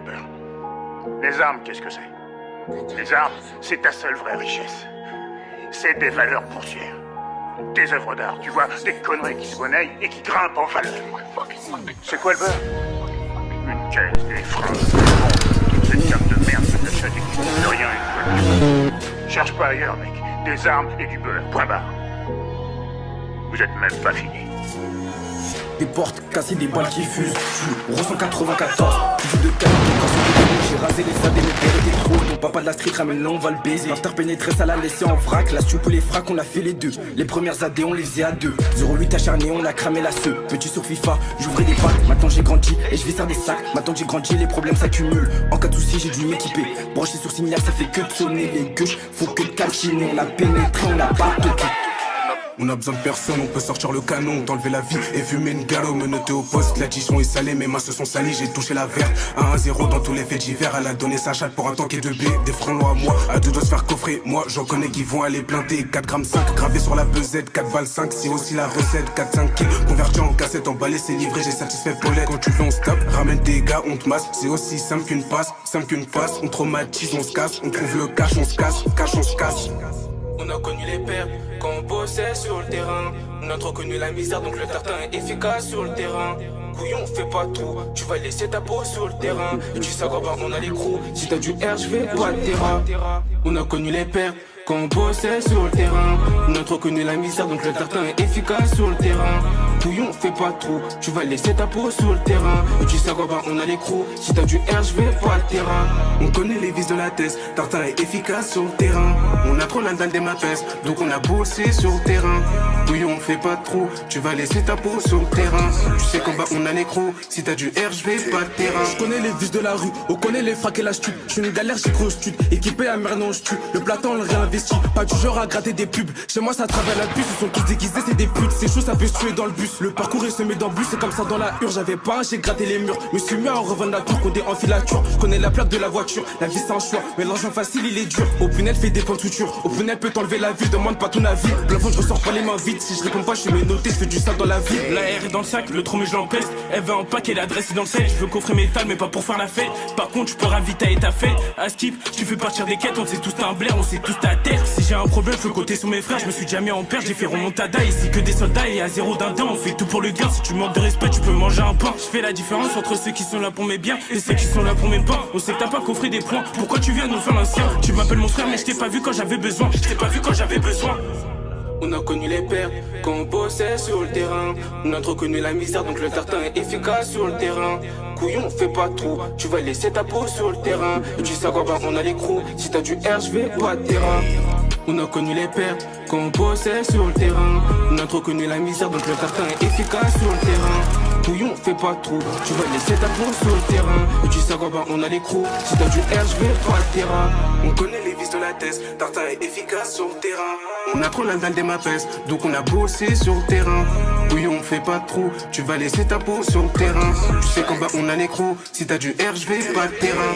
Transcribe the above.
beurre. Les armes, qu'est-ce que c'est? Les armes, c'est ta seule vraie richesse. C'est des valeurs boursières. Des œuvres d'art, tu vois, des conneries qui se monnaient et qui grimpent en valeur. C'est quoi le beurre? Une caisse, des fringues, des bombes, toute cette gamme de merde que t'achètes et qui ne fait rien une fois. Cherche pas ailleurs, mec. Des armes et du beurre, point barre. Vous êtes même pas fini. Des portes cassées, des balles qui fusent. On ressent 94. Plus de qualité quand c'est j'ai rasé les AD, mes pères étaient trop. Ton papa de la street ramène là, on va le baiser. L'after pénétré, ça l'a laissé en vrac. La stupe ou les fracs, on a fait les deux. Les premières AD, on les faisait à deux. 08 acharné, on a cramé la seu. Petit sur FIFA, j'ouvrais des packs. Maintenant j'ai grandi et je vis faire des sacs. Maintenant j'ai grandi, les problèmes s'accumulent. En cas de soucis, j'ai dû m'équiper. Branché sur signal, ça fait que de sonner. Les gueuches, faut que de calciner. On a pénétré, on a pas toqué. On a besoin de personne, on peut sortir le canon, t'enlever la vie et fumer une galop, me noter au poste, l'addition est salée, mes mains se sont salies, j'ai touché la verte. 1-0 dans tous les faits divers, elle a donné sa chatte pour un tank et 2B, des francs loin à moi, à deux doigts se faire coffrer, moi j'en connais qui vont aller planter, 4 grammes 5, gravé sur la pesette, 4 balles 5, c'est aussi la recette, 4-5 kills, converti en cassette, emballé, c'est livré, j'ai satisfait Paulette. Quand tu fais on se tape, ramène des gars, on te masse, c'est aussi simple qu'une passe, on traumatise, on se casse, on trouve le cash, on se casse, cash, on se casse. On a connu les pertes quand on bossait sur le terrain. On a trop connu la misère, donc le tartin est efficace sur le terrain. Couillon, fais pas tout, tu vas laisser ta peau sur le terrain. Et tu sais quoi, bah on a les crocs. Si t'as du R, je vais pas te terrain. On a connu les pertes quand on bossait sur le terrain. On a trop connu la misère, donc le tartin est efficace sur le terrain. Couillon, fais pas trop, tu vas laisser ta peau sur le terrain. Et tu sais quoi, bah on a les crocs. Si t'as du R, je vais pas te terrain. On connaît les vis de la thèse, tartin est efficace sur le terrain. On a trop la dalle des mapes, donc on a bossé sur le terrain. Couillon, fais pas trop, tu vas laisser ta peau sur le terrain. Tu sais qu'en bas on a les crocs, si t'as du R, je vais pas te terrain. Je connais les vis de la rue, on connaît les fracs et la stup. Je suis une galère, j'ai gros stud, équipé à merde, non je tue. Le platon on le réinvestit, pas du genre à gratter des pubs. Chez moi ça travaille la puce, ils sont tous déguisés, c'est des putes. C'est chaud, ça peut se tuer dans le bus. Le parcours est semé d'embûches, c'est comme ça dans la hure. J'avais pas un, j'ai gratté les murs. Me suis mis à en revendre la tour, codé en filature. Je connais la plaque de la voiture, la vie c'est un choix. Mais l'argent facile il est dur. Au punel fait des points de suture. Au punel peut t'enlever la vie, demande pas ton avis. Plafond je ressors pas les mains vides. Si je réponds pas, je suis menotté, je fais du sale dans la vie. La R est dans le sac, le tromé je l'empeste. Elle veut un pack et l'adresse est dans le sel. Je veux coffrer métal mais pas pour faire la fête. Par contre je peux ravitailler ta fête. À skip, tu fais partir des quêtes, on sait tous t'as un blaire, on sait tous ta terre. Si j'ai un problème, je peux compter sur mes frères. Je me suis déjà mis en perte, j'ai fait remontada. Ici que des soldats et à zéro d'indien, on fait tout pour le gain. Si tu manques de respect, tu peux manger un pain. Je fais la différence entre ceux qui sont là pour mes biens et ceux qui sont là pour mes pains. On sait que t'as pas coffré des points. Pourquoi tu viens nous faire l'ancien? Tu m'appelles mon frère mais je t'ai pas vu quand j'avais besoin. Je t'ai pas vu quand j'avais besoin. On a connu les pertes quand on bossait sur le terrain. On a trop connu la misère, donc le tartin est efficace sur le terrain. Couillon, fais pas tout, tu vas laisser ta peau sur le terrain. Et tu sais quoi, bah on a les crocs. Si t'as du R, je vais pas te terrain. On a connu les pertes quand on bossait sur le terrain. On a trop connu la misère, donc le tartin est efficace sur le terrain. Couillon, fais pas trop, tu vas laisser ta peau sur le terrain. Et tu sais quoi, bah on a les crocs. Si t'as du R, je vais pas te terrain. On connaît les vis de la thèse, tartin est efficace sur le terrain. On a trop la dalle des mapes, donc on a bossé sur le terrain. Couillon, fais pas trop, tu vas laisser ta peau sur le terrain. Tu sais qu'en bas on a les crocs, si t'as du R, je vais pas te terrain.